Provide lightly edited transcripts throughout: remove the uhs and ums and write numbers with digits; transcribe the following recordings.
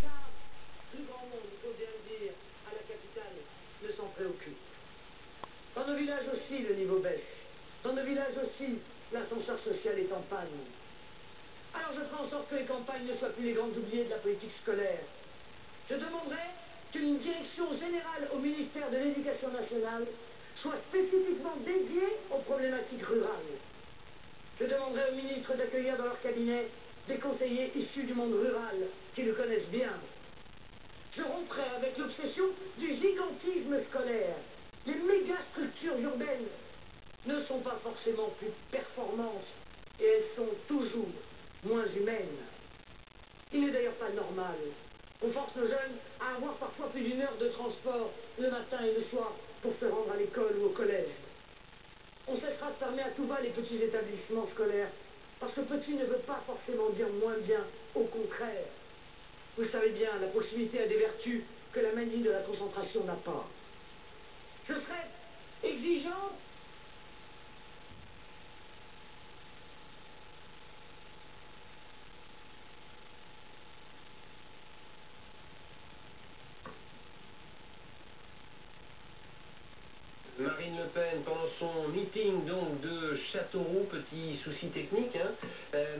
Car plus grand monde, il faut bien le dire, à la capitale, ne s'en préoccupe. Dans nos villages aussi, le niveau baisse. Dans nos villages aussi, l'ascenseur social est en panne. Alors je ferai en sorte que les campagnes ne soient plus les grandes oubliées de la politique scolaire. Je demanderai qu'une direction générale au ministère de l'Éducation nationale soit spécifiquement dédiée aux problématiques rurales. Je demanderai au ministre d'accueillir dans leur cabinet des conseillers issus du monde rural qui le connaissent bien. Je romprai avec l'obsession du gigantisme scolaire. Les méga-structures urbaines ne sont pas forcément plus performantes et elles sont toujours moins humaines. Il n'est d'ailleurs pas normal qu'on force nos jeunes à avoir parfois plus d'une heure de transport le matin et le soir pour se rendre à l'école ou au collège. On cessera de fermer à tout va les petits établissements scolaires, parce que petit ne veut pas forcément dire moins bien, au contraire. Vous savez bien, la proximité a des vertus que la manie de la concentration n'a pas. Je serai exigeant. Marine Le Pen, pendant son meeting donc de Châteauroux, petit souci technique,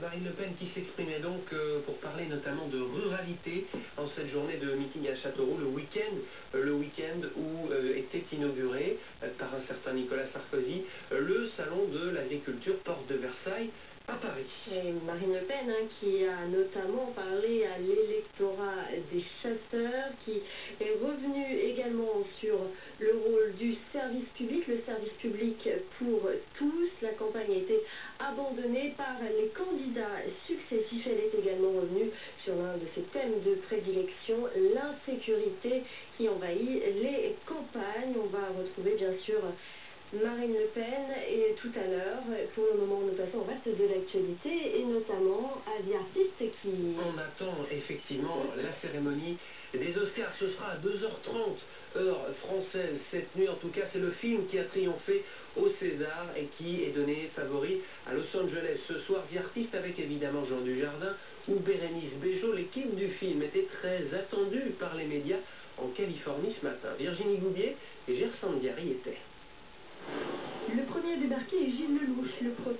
Marine Le Pen qui s'exprimait donc pour parler notamment de ruralité en cette journée de meeting à Châteauroux, le week-end où était inauguré par un certain Nicolas Sarkozy le salon de l'agriculture porte de Versailles à Paris. Et Marine Le Pen qui a notamment parlé à l'électorat des chasseurs, qui est revenu également sur le rôle du service public, le service public pour tous. La campagne a été abandonnée par les candidats successifs. Elle est également revenue sur l'un de ses thèmes de prédilection, l'insécurité qui envahit les campagnes. On va retrouver bien sûr Marine Le Pen et tout à l'heure. Pour le moment, nous passons au reste de l'actualité et notamment à The Artist qui... On attend effectivement la cérémonie des Oscars. Ce sera à 2h30 heure française cette nuit. En tout cas, c'est le film qui a triomphé au César et qui est donné favori à Los Angeles. Ce soir, The Artist avec évidemment Jean Dujardin ou Bérénice Bejo. L'équipe du film était très attendue par les médias en Californie ce matin. Virginie Goubier et Gerson Diary étaient. Le premier à débarquer est Gilles Lelouch, le premier.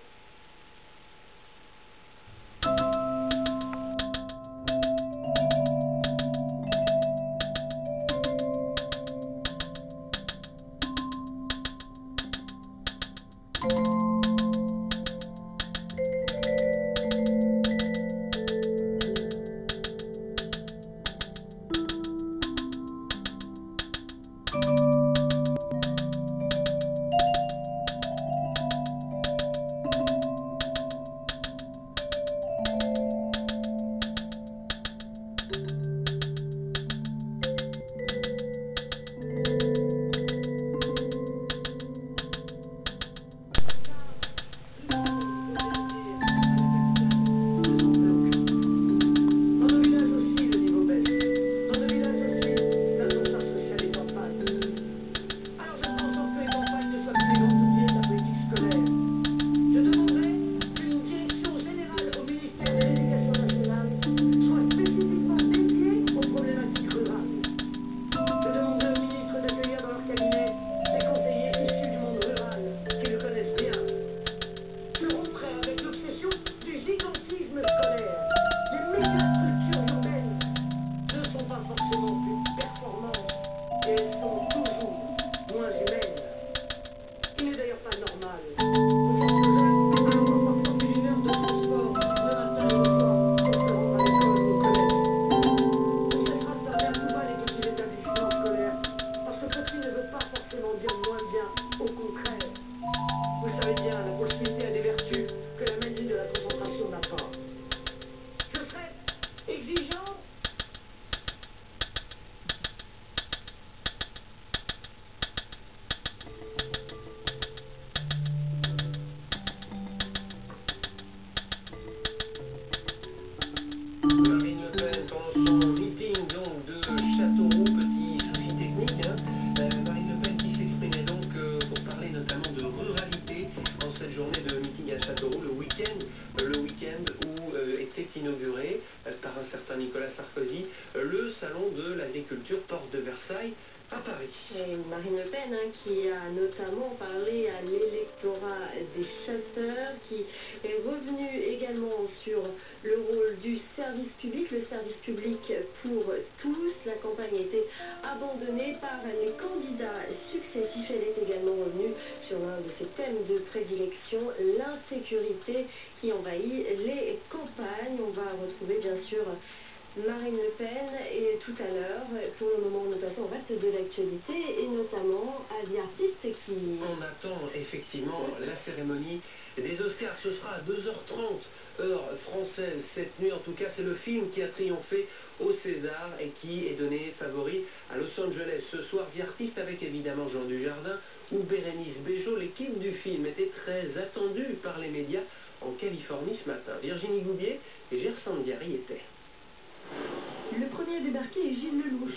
Marine Le Pen, pendant son meeting donc de Châteauroux, petit souci technique, Marine Le Pen qui s'exprimait donc pour parler notamment de ruralité en cette journée de meeting à Châteauroux, le week-end où était inauguré par un certain Nicolas Sarkozy salon de l'agriculture porte de Versailles à Paris. Et Marine Le Pen qui a notamment parlé à l'électorat des chasseurs, qui est revenu également sur le rôle du service public, le service public pour tous. La campagne a été abandonnée par les candidats successifs. Elle est également revenue sur l'un de ses thèmes de prédilection, l'insécurité qui envahit les campagnes. On va retrouver bien sûr Marine Le Pen et tout à l'heure, pour le moment, nous passons au reste de l'actualité et notamment à The Artist qui... On attend effectivement la cérémonie des Oscars. Ce sera à 2h30 heure française cette nuit. En tout cas, c'est le film qui a triomphé au César et qui est donné favori à Los Angeles. Ce soir, The Artist avec évidemment Jean Dujardin ou Bérénice Bejo. L'équipe du film était très attendue par les médias en Californie ce matin. Virginie Goubier et Gerson Diary étaient. Le premier à débarquer est Gilles Lelouch.